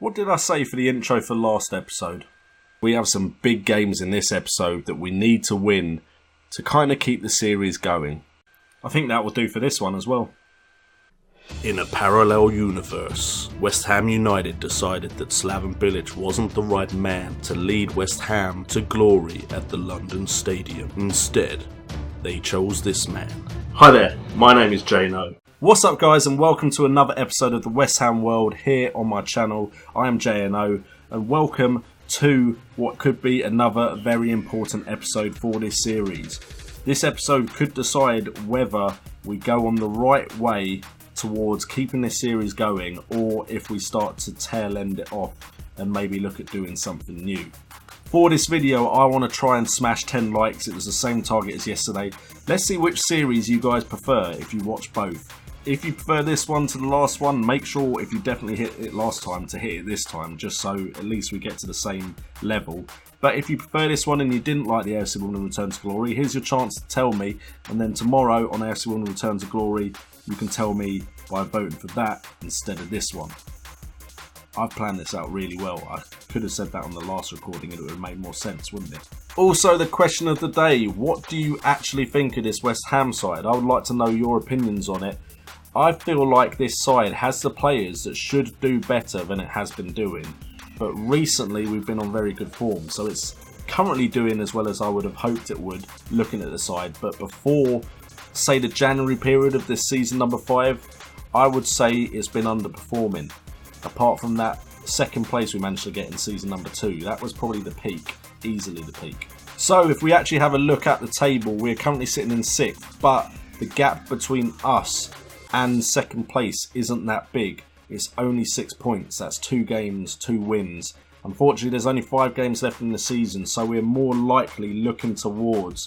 What did I say for the intro for last episode? We have some big games in this episode that we need to win to kind of keep the series going. I think that will do for this one as well. In a parallel universe, West Ham United decided that Slaven Bilic wasn't the right man to lead West Ham to glory at the London Stadium. Instead, they chose this man. Hi there, my name is Jano. What's up guys, and welcome to another episode of the West Ham World here on my channel. I am JNO and welcome to what could be another very important episode for this series. This episode could decide whether we go on the right way towards keeping this series going, or if we start to tail end it off and maybe look at doing something new. For this video, I want to try and smash 10 likes. It was the same target as yesterday. Let's see which series you guys prefer if you watch both. If you prefer this one to the last one, make sure if you definitely hit it last time to hit it this time, just so at least we get to the same level. But if you prefer this one and you didn't like the AFC Wimbledon Return to Glory, here's your chance to tell me, and then tomorrow on AFC Wimbledon Return to Glory, you can tell me by voting for that instead of this one. I've planned this out really well. I could have said that on the last recording and it would have made more sense, wouldn't it? Also, the question of the day, what do you actually think of this West Ham side? I would like to know your opinions on it. I feel like this side has the players that should do better than it has been doing. But recently we've been on very good form, so it's currently doing as well as I would have hoped it would, looking at the side. But before, say, the January period of this season number 5, I would say it's been underperforming. Apart from that second place we managed to get in season number 2, that was probably the peak, easily the peak. So if we actually have a look at the table, we're currently sitting in 6th, but the gap between us and second place isn't that big. It's only 6 points. That's 2 games, 2 wins. Unfortunately, there's only 5 games left in the season, so we're more likely looking towards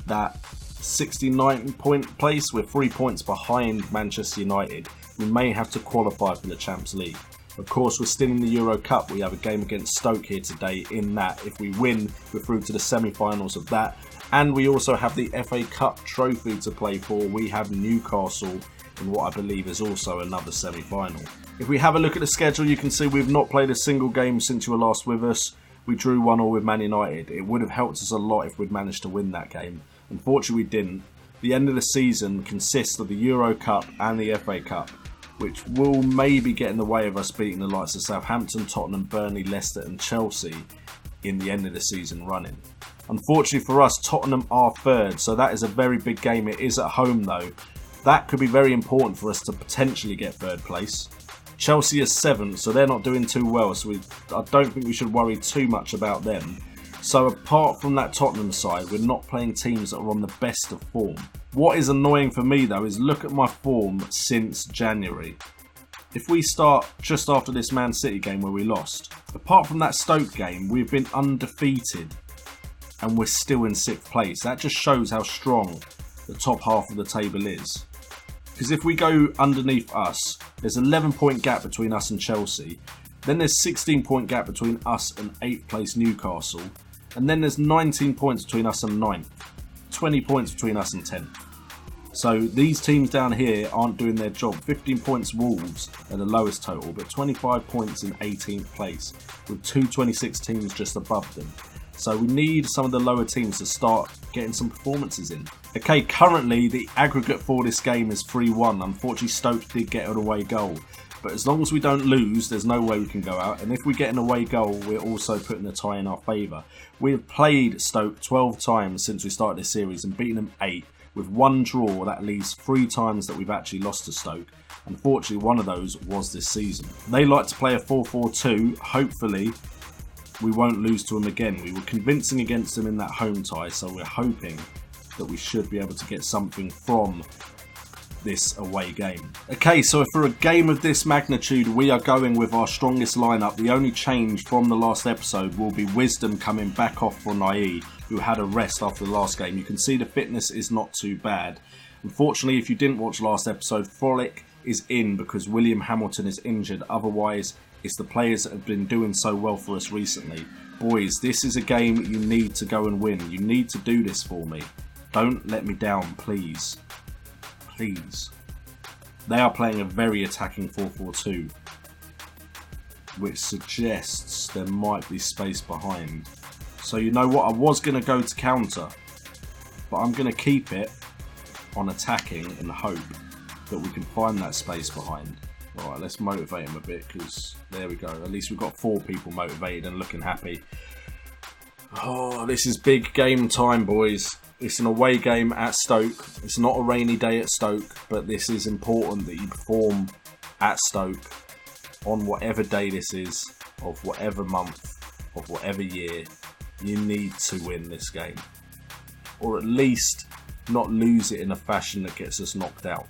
that 69 point place. We're 3 points behind Manchester United. We may have to qualify for the Champions League. Of course, we're still in the Euro Cup. We have a game against Stoke here today in that. If we win, we're through to the semi-finals of that. And we also have the FA Cup trophy to play for. We have Newcastle in what I believe is also another semi-final. If we have a look at the schedule, you can see we've not played a single game since you were last with us. We drew 1-1 with Man United. It would have helped us a lot if we'd managed to win that game. Unfortunately, we didn't. The end of the season consists of the Euro Cup and the FA Cup, which will maybe get in the way of us beating the likes of Southampton, Tottenham, Burnley, Leicester and Chelsea in the end of the season running. Unfortunately for us, Tottenham are 3rd, so that is a very big game. It is at home though. That could be very important for us to potentially get 3rd place. Chelsea is 7th, so they're not doing too well, so I don't think we should worry too much about them. So apart from that Tottenham side, we're not playing teams that are on the best of form. What is annoying for me though is look at my form since January. If we start just after this Man City game where we lost, apart from that Stoke game, we've been undefeated and we're still in 6th place. That just shows how strong the top half of the table is. Because if we go underneath us, there's an 11-point gap between us and Chelsea. Then there's 16-point gap between us and 8th place Newcastle. And then there's 19 points between us and 9th. 20 points between us and 10th. So these teams down here aren't doing their job. 15 points Wolves are the lowest total, but 25 points in 18th place, with 226 teams just above them. So we need some of the lower teams to start getting some performances in. Okay, currently the aggregate for this game is 3-1. Unfortunately, Stoke did get an away goal. But as long as we don't lose, there's no way we can go out. And if we get an away goal, we're also putting a tie in our favour. We have played Stoke 12 times since we started this series and beaten them 8. With 1 draw, that leaves 3 times that we've actually lost to Stoke. Unfortunately, one of those was this season. They like to play a 4-4-2. Hopefully, we won't lose to them again. We were convincing against them in that home tie, so we're hoping that we should be able to get something from this away game. Okay, so for a game of this magnitude, we are going with our strongest lineup. The only change from the last episode will be Wisdom coming back off for Nai, who had a rest after the last game. You can see the fitness is not too bad. Unfortunately, if you didn't watch last episode, Frolic is in because William Hamilton is injured. Otherwise, it's the players that have been doing so well for us recently. Boys, this is a game you need to go and win. You need to do this for me. Don't let me down, please. Please. They are playing a very attacking 4-4-2. which suggests there might be space behind. So you know what, I was going to go to counter, but I'm going to keep it on attacking and hope that we can find that space behind. Alright, let's motivate him a bit, because there we go. At least we've got 4 people motivated and looking happy. Oh, this is big game time, boys. It's an away game at Stoke. It's not a rainy day at Stoke, but this is important that you perform at Stoke on whatever day this is, of whatever month, of whatever year. You need to win this game. Or at least not lose it in a fashion that gets us knocked out.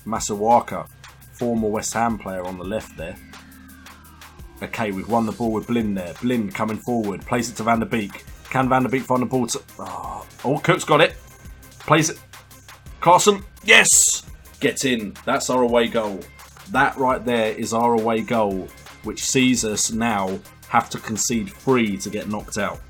Masawaka, former West Ham player on the left there. Okay, we've won the ball with Blind there. Blind coming forward, plays it to Van der Beek. Can Van der Beek find the ball to... Oh, Cook's got it. Plays it. Carson, yes! Gets in. That's our away goal. That right there is our away goal, which sees us now have to concede 3 to get knocked out.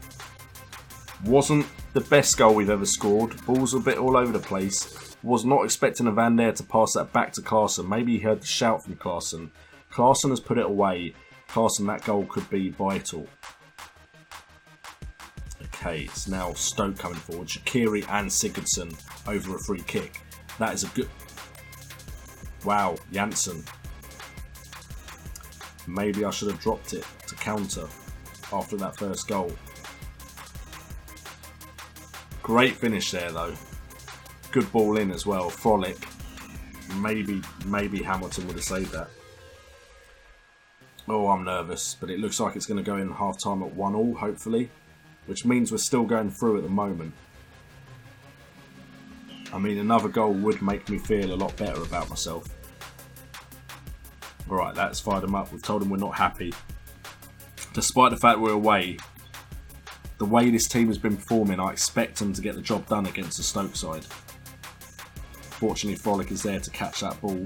Wasn't the best goal we've ever scored. Ball's a bit all over the place. Was not expecting a Van der to pass that back to Carson. Maybe he heard the shout from Carson. Carson has put it away. Carson, that goal could be vital. Okay, it's now Stoke coming forward. Shaqiri and Sigurdsson over a free kick. That is a good... Wow, Janssen. Maybe I should have dropped it to counter after that first goal. Great finish there, though. Good ball in as well. Frolic. Maybe Hamilton would have saved that. Oh, I'm nervous, but it looks like it's going to go in half-time at 1-1, hopefully. Which means we're still going through at the moment. I mean, another goal would make me feel a lot better about myself. Alright, that's fired them up. We've told them we're not happy. Despite the fact we're away, the way this team has been performing, I expect them to get the job done against the Stoke side. Fortunately, Frolic is there to catch that ball.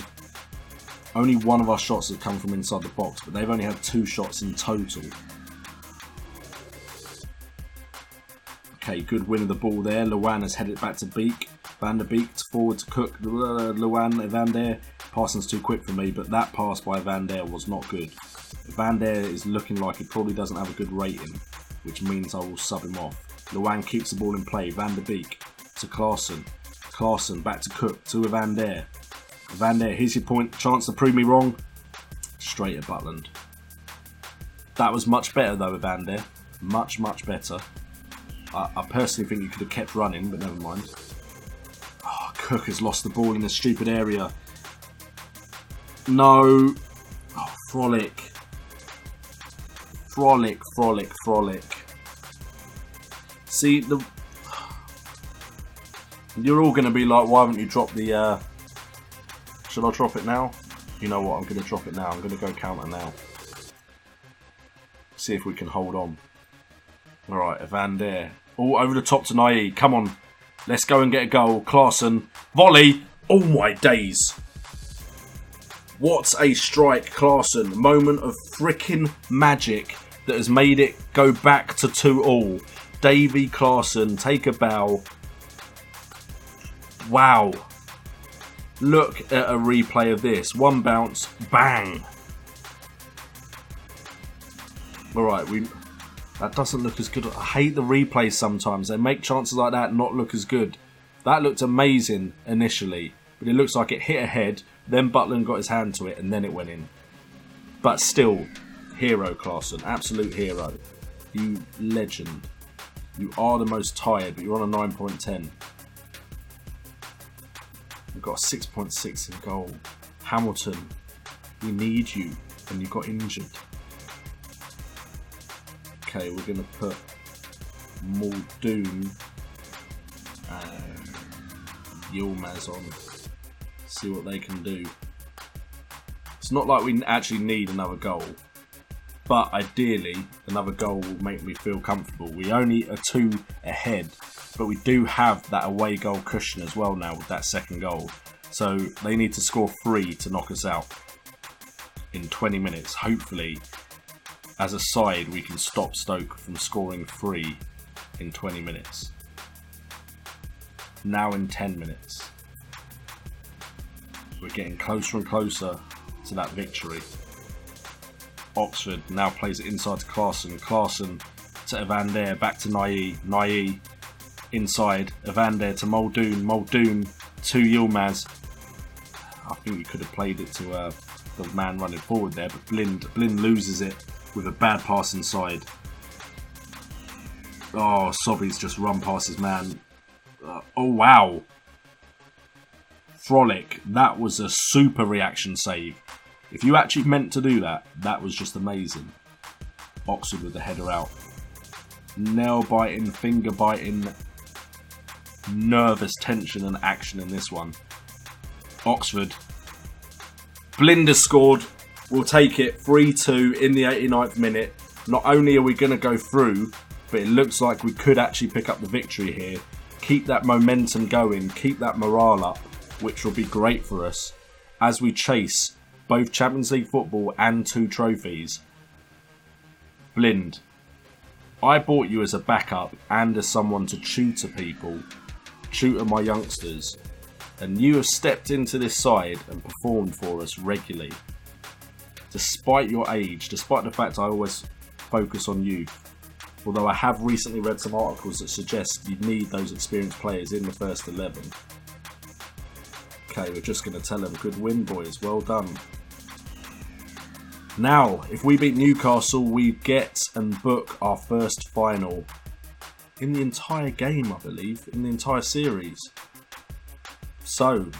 Only one of our shots have come from inside the box, but they've only had 2 shots in total. Okay, good win of the ball there. Luan has headed back to Beek. Van der Beek forward to Cook. Luan, Van der. Passing's too quick for me, but that pass by Van der was not good. Van der is looking like he probably doesn't have a good rating, which means I will sub him off. Luan keeps the ball in play. Van der Beek to Klaassen. Klaassen back to Cook. To Van der. Van der, here's your point. Chance to prove me wrong. Straight at Butland. That was much better though with Van der. Much, much better. I personally think you could have kept running, but never mind. Oh, Cook has lost the ball in a stupid area. No. Oh, Frolic. Frolic. See, you're all going to be like, why haven't you dropped the... Should I drop it now? You know what, I'm going to drop it now. I'm going to go counter now. See if we can hold on. Alright, Van der. Oh, over the top to Nye. Come on. Let's go and get a goal. Klaassen. Volley. Oh my days. What a strike, Klaassen. Moment of freaking magic that has made it go back to 2-2. Davy Klaassen, take a bow. Wow. Look at a replay of this. One bounce. Bang. Alright, that doesn't look as good. I hate the replays sometimes. They make chances like that not look as good. That looked amazing initially, but it looks like it hit a head, then Butland got his hand to it, and then it went in. But still, hero, Klaassen. Absolute hero. You legend. You are the most tired, but you're on a 9.10. We've got a 6.6 in goal. Hamilton, we need you, and you got injured. Okay, we're going to put Muldoon and Yilmaz on. See what they can do. It's not like we actually need another goal, but ideally another goal will make me feel comfortable. We only are 2 ahead, but we do have that away goal cushion as well now with that second goal. So they need to score 3 to knock us out in 20 minutes. Hopefully, as a side, we can stop Stoke from scoring 3 in 20 minutes. Now in 10 minutes. We're getting closer and closer to that victory. Oxford now plays it inside to Klaassen. Klaassen to Evander, back to Nye inside. Evander to Muldoon. Muldoon to Yilmaz. I think we could have played it to the man running forward there, but Blind loses it with a bad pass inside. Oh, Sobby's just run past his man. Oh, wow. Frolic, that was a super reaction save. If you actually meant to do that, that was just amazing. Oxford with the header out. Nail biting, finger biting, nervous tension and action in this one. Oxford. Blinder scored. We'll take it 3-2 in the 89th minute. Not only are we going to go through, but it looks like we could actually pick up the victory here. Keep that momentum going, keep that morale up, which will be great for us as we chase both Champions League football and 2 trophies. Blind, I bought you as a backup and as someone to tutor people, tutor my youngsters, and you have stepped into this side and performed for us regularly. Despite your age, despite the fact I always focus on youth, although I have recently read some articles that suggest you need those experienced players in the first 11. Okay, we're just going to tell them, good win, boys, well done. Now, if we beat Newcastle, we get and book our first final in the entire game, I believe, in the entire series. So,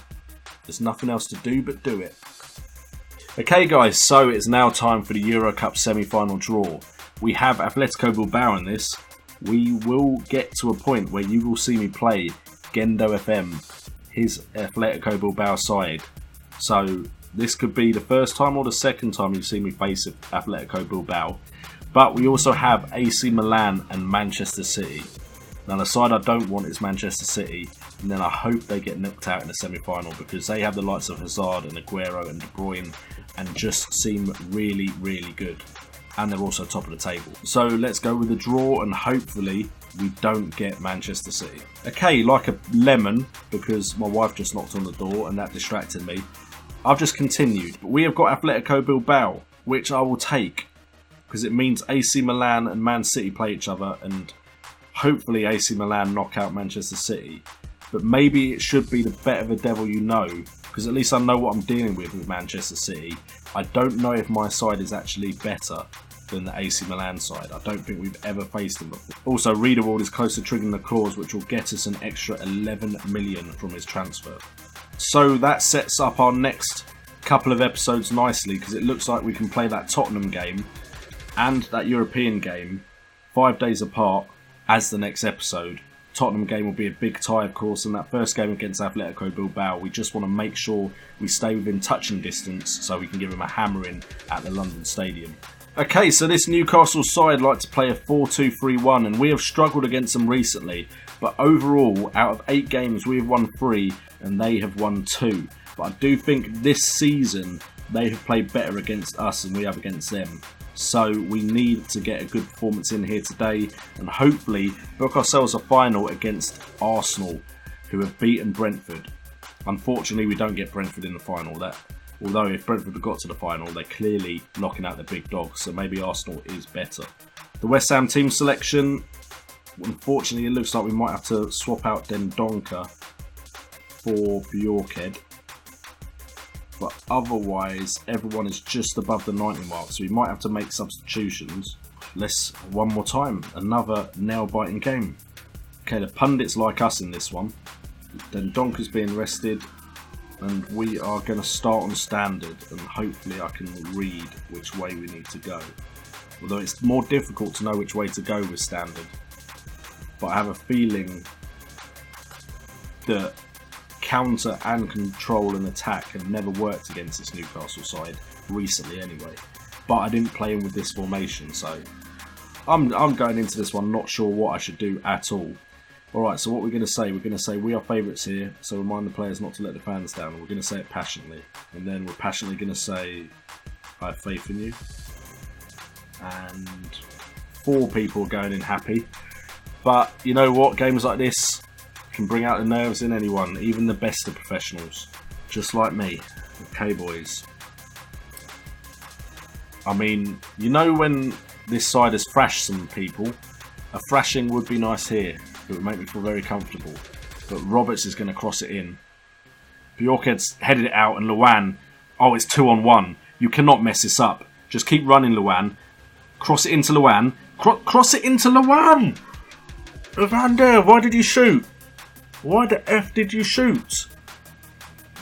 there's nothing else to do but do it. Okay guys, so it's now time for the Euro Cup semi-final draw. We have Atletico Bilbao in this. We will get to a point where you will see me play Gendo FM, his Atletico Bilbao side. So this could be the first time or the second time you see me face Atletico Bilbao. But we also have AC Milan and Manchester City. Now the side I don't want is Manchester City, and then I hope they get knocked out in the semi-final because they have the likes of Hazard and Aguero and De Bruyne and just seem really, really good. And they're also top of the table. So let's go with the draw and hopefully we don't get Manchester City. Okay, like a lemon, because my wife just knocked on the door and that distracted me, I've just continued. But we have got Atletico Bilbao, which I will take because it means AC Milan and Man City play each other and hopefully AC Milan knock out Manchester City. But maybe it should be the better the devil you know, because at least I know what I'm dealing with Manchester City. I don't know if my side is actually better than the AC Milan side. I don't think we've ever faced them before. Also, Riederwald is close to triggering the clause, which will get us an extra 11 million from his transfer. So that sets up our next couple of episodes nicely, because it looks like we can play that Tottenham game and that European game 5 days apart as the next episode. Tottenham game will be a big tie, of course, and that first game against Atletico Bilbao, we just want to make sure we stay within touching distance so we can give them a hammering at the London Stadium. Okay, so this Newcastle side like to play a 4-2-3-1, and we have struggled against them recently, but overall, out of 8 games, we have won 3 and they have won 2. But I do think this season they have played better against us than we have against them. So we need to get a good performance in here today and hopefully book ourselves a final against Arsenal, who have beaten Brentford. Unfortunately, we don't get Brentford in the final. Although if Brentford have got to the final, they're clearly knocking out the big dogs, so maybe Arsenal is better. The West Ham team selection, unfortunately it looks like we might have to swap out Dendonka for Bjorkhead. But otherwise, everyone is just above the 90 mark, so we might have to make substitutions. Let's, one more time, another nail-biting game. Okay, the pundits like us in this one. Dendonka's being rested, and we are going to start on standard, and hopefully I can read which way we need to go. Although it's more difficult to know which way to go with standard. But I have a feeling that counter and control and attack have never worked against this Newcastle side, recently anyway. But I didn't play in with this formation, so I'm going into this one not sure what I should do at all. Alright, so what we're going to say we are favourites here, so remind the players not to let the fans down. We're going to say it passionately, and then we're passionately going to say, I have faith in you. And 4 people are going in happy. But you know what, games like this can bring out the nerves in anyone, even the best of professionals, just like me. Okay, boys. I mean, you know when this side has thrashed some people, a thrashing would be nice here. It would make me feel very comfortable. But Roberts is going to cross it in. Bjorkhead's headed it out and Luan, oh, it's 2-on-1. You cannot mess this up. Just keep running, Luan. Cross it into Luan. Cross it into Luan! Evander, why did you shoot? Why the F did you shoot?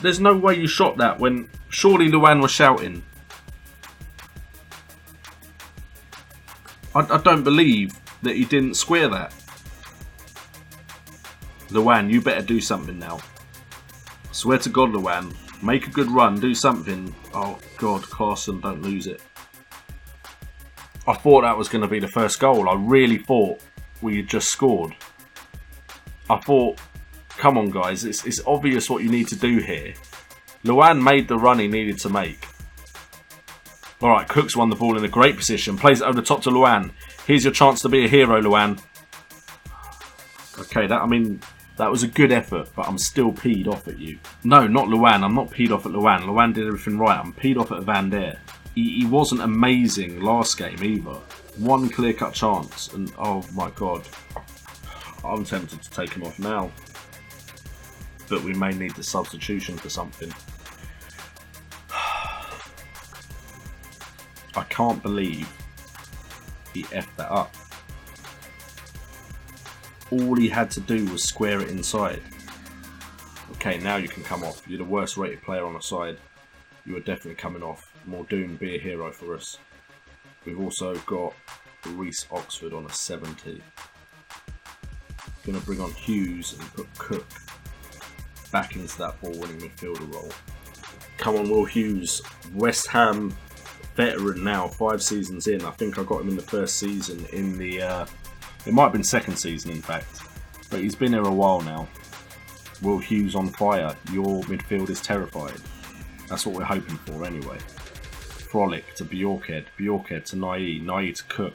There's no way you shot that when surely Luan was shouting. I don't believe that he didn't square that. Luan, you better do something now. I swear to God, Luan, make a good run, do something. Oh God, Carson, don't lose it. I thought that was going to be the first goal. I really thought we had just scored. I thought, come on guys, it's obvious what you need to do here. Luan made the run he needed to make. Alright, Cook's won the ball in a great position. Plays it over the top to Luan. Here's your chance to be a hero, Luan. Okay, that was a good effort, but I'm still peed off at you. No, not Luan. I'm not peed off at Luan. Luan did everything right. I'm peed off at Evander. He wasn't amazing last game either. One clear-cut chance, and oh my God. I'm tempted to take him off now. But we may need the substitution for something. I can't believe he effed that up. All he had to do was square it inside. Okay, now you can come off. You're the worst rated player on the side. You are definitely coming off. Muldoon, be a hero for us. We've also got Reece Oxford on a 70. Going to bring on Hughes and put Cook back into that ball-winning midfielder role. Come on, Will Hughes. West Ham veteran now, 5 seasons in. I think I got him in the first season in the... it might have been second season, in fact. But he's been here a while now. Will Hughes on fire. Your midfield is terrified. That's what we're hoping for anyway. Frolic to Bjorkhead. Bjorkhead to Nye. Nye to Cook.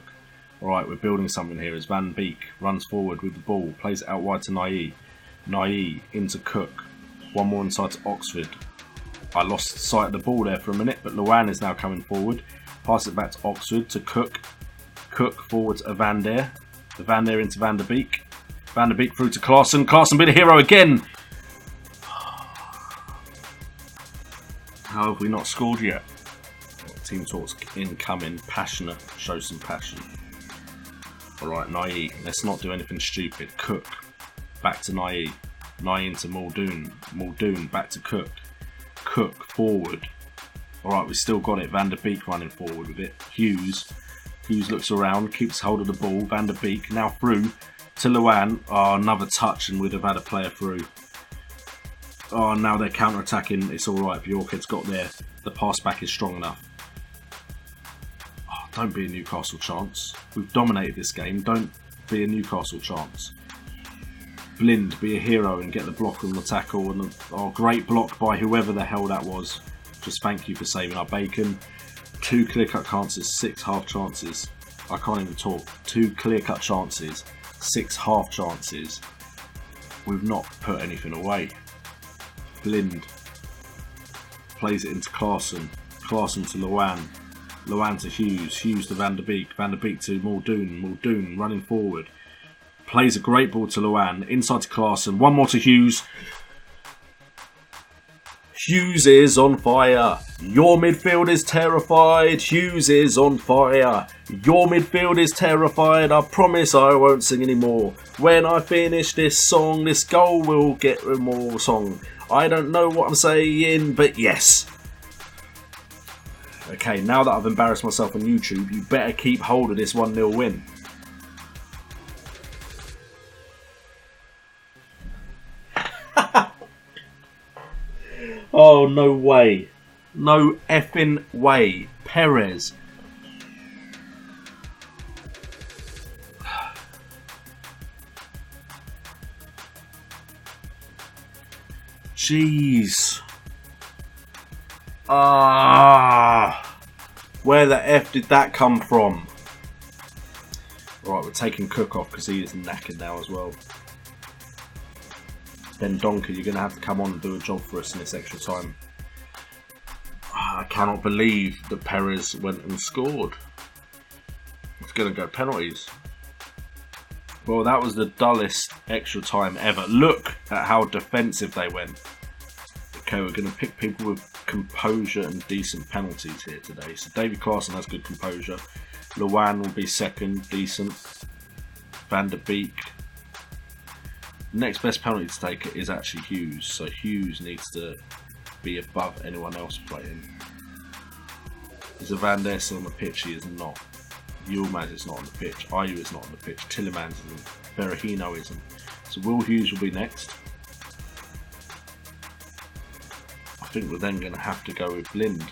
Alright, we're building something here as Van Beek runs forward with the ball. Plays it out wide to Nye. Nye into Cook. One more inside to Oxford. I lost sight of the ball there for a minute, but Luan is now coming forward. Pass it back to Oxford to Cook. Cook forward to Evander. Evander into Van der Beek. Van der Beek through to Klaassen. Klaassen be the hero again. How have we not scored yet? Team talks incoming. Passionate. Show some passion. Alright, Nye. Let's not do anything stupid. Cook. Back to Nye. Nye into Muldoon. Muldoon back to Cook. Cook forward. Alright, we still got it. Van der Beek running forward with it. Hughes. Hughes looks around, keeps hold of the ball. Van der Beek now through to Luan. Oh, another touch and we'd have had a player through. Oh, now they're counter-attacking. It's alright. Bjorkhead's got there. The pass back is strong enough. Oh, don't be a Newcastle chance. We've dominated this game. Don't be a Newcastle chance. Blind, be a hero and get the block on the tackle. And oh, great block by whoever the hell that was. Just thank you for saving our bacon. 2 clear-cut chances, 6 half chances. I can't even talk. 2 clear-cut chances, 6 half chances. We've not put anything away. Blind plays it into Klaassen. Klaassen to Luan. Luan to Hughes. Hughes to Van der Beek. Van der Beek to Muldoon. Muldoon running forward. Plays a great ball to Luan. Inside to Klaassen. One more to Hughes. Hughes is on fire. Your midfield is terrified. Hughes is on fire. Your midfield is terrified. I promise I won't sing anymore. When I finish this song, this goal will get more song. I don't know what I'm saying, but yes. Okay, now that I've embarrassed myself on YouTube, you better keep hold of this 1-0 win. Oh, no way. No effing way. Perez. Jeez. Where the F did that come from? Alright, we're taking Cook off because he is knackered now as well. Then Donker, you're going to have to come on and do a job for us in this extra time. I cannot believe that Perez went and scored. It's going to go penalties. Well, that was the dullest extra time ever. Look at how defensive they went. Okay, we're going to pick people with composure and decent penalties here today. So David Klaassen has good composure. Lewan will be second, decent. Van der Beek. Next best penalty to take is actually Hughes. So Hughes needs to be above anyone else playing. Is Van der Sar on the pitch? He is not. Yilmaz is not on the pitch. Ayew is not on the pitch. Tillemans isn't. Berahino isn't. So Will Hughes will be next. I think we're then going to have to go with Blind.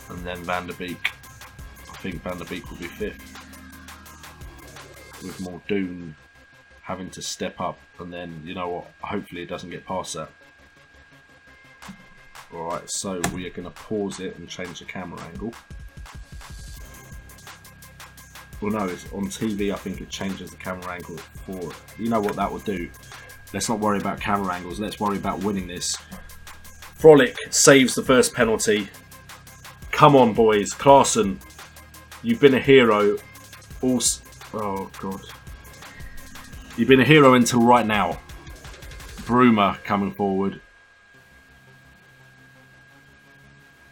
And then Van der Beek. I think Van der Beek will be fifth. With Muldoon having to step up. And then, you know what, hopefully it doesn't get past that. Alright, so we are going to pause it and change the camera angle. Well no, it's on TV I think it changes the camera angle for it. You know what that will do. Let's not worry about camera angles, let's worry about winning this. Frolic saves the first penalty. Come on boys, Klaassen, you've been a hero. Oh god. You've been a hero until right now. Bruma coming forward.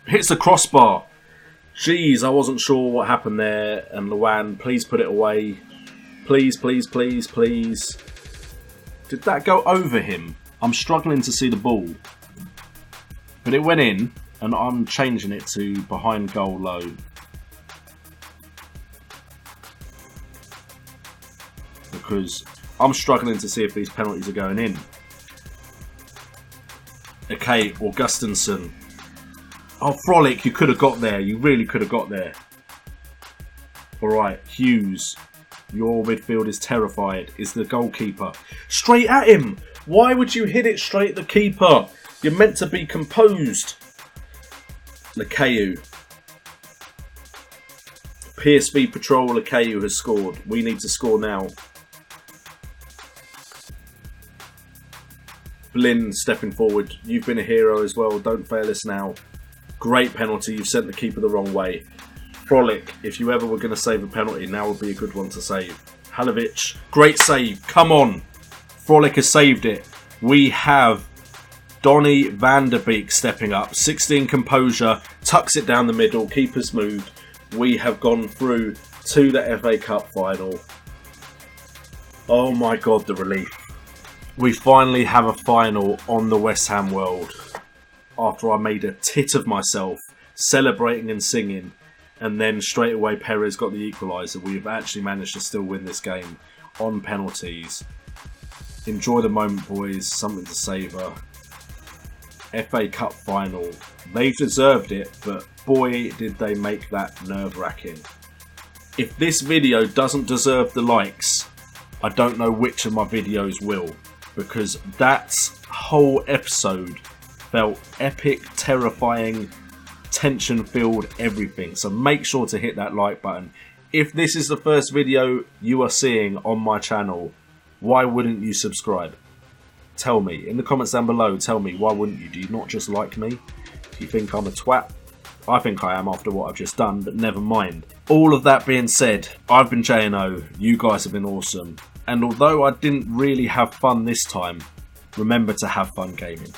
Hits the crossbar. Jeez, I wasn't sure what happened there. And Lewan, please put it away. Please, please, please, please. Did that go over him? I'm struggling to see the ball. But it went in. And I'm changing it to behind goal low. Because I'm struggling to see if these penalties are going in. Okay, Augustinsson. Oh, Frolic, you could have got there. You really could have got there. Alright, Hughes. Your midfield is terrified. Is the goalkeeper. Straight at him. Why would you hit it straight at the keeper? You're meant to be composed. Lakayu. PSV Patrol Lakayu has scored. We need to score now. Blind stepping forward. You've been a hero as well. Don't fail us now. Great penalty. You've sent the keeper the wrong way. Frolic, if you ever were going to save a penalty, now would be a good one to save. Halovic, great save. Come on. Frolic has saved it. We have Donny van der Beek stepping up. 16 composure. Tucks it down the middle. Keeper's moved. We have gone through to the FA Cup final. Oh my god, the relief. We finally have a final on the West Ham world. After I made a tit of myself, celebrating and singing, and then straight away Perez got the equaliser. We've actually managed to still win this game on penalties. Enjoy the moment, boys. Something to savour. FA Cup final. They deserved it, but boy did they make that nerve-wracking. If this video doesn't deserve the likes, I don't know which of my videos will, because that whole episode felt epic, terrifying, tension-filled, everything. So make sure to hit that like button. If this is the first video you are seeing on my channel, why wouldn't you subscribe? Tell me. In the comments down below, tell me, why wouldn't you? Do you not just like me? Do you think I'm a twat? I think I am after what I've just done, but never mind. All of that being said, I've been J&O, you guys have been awesome. And although I didn't really have fun this time, remember to have fun gaming.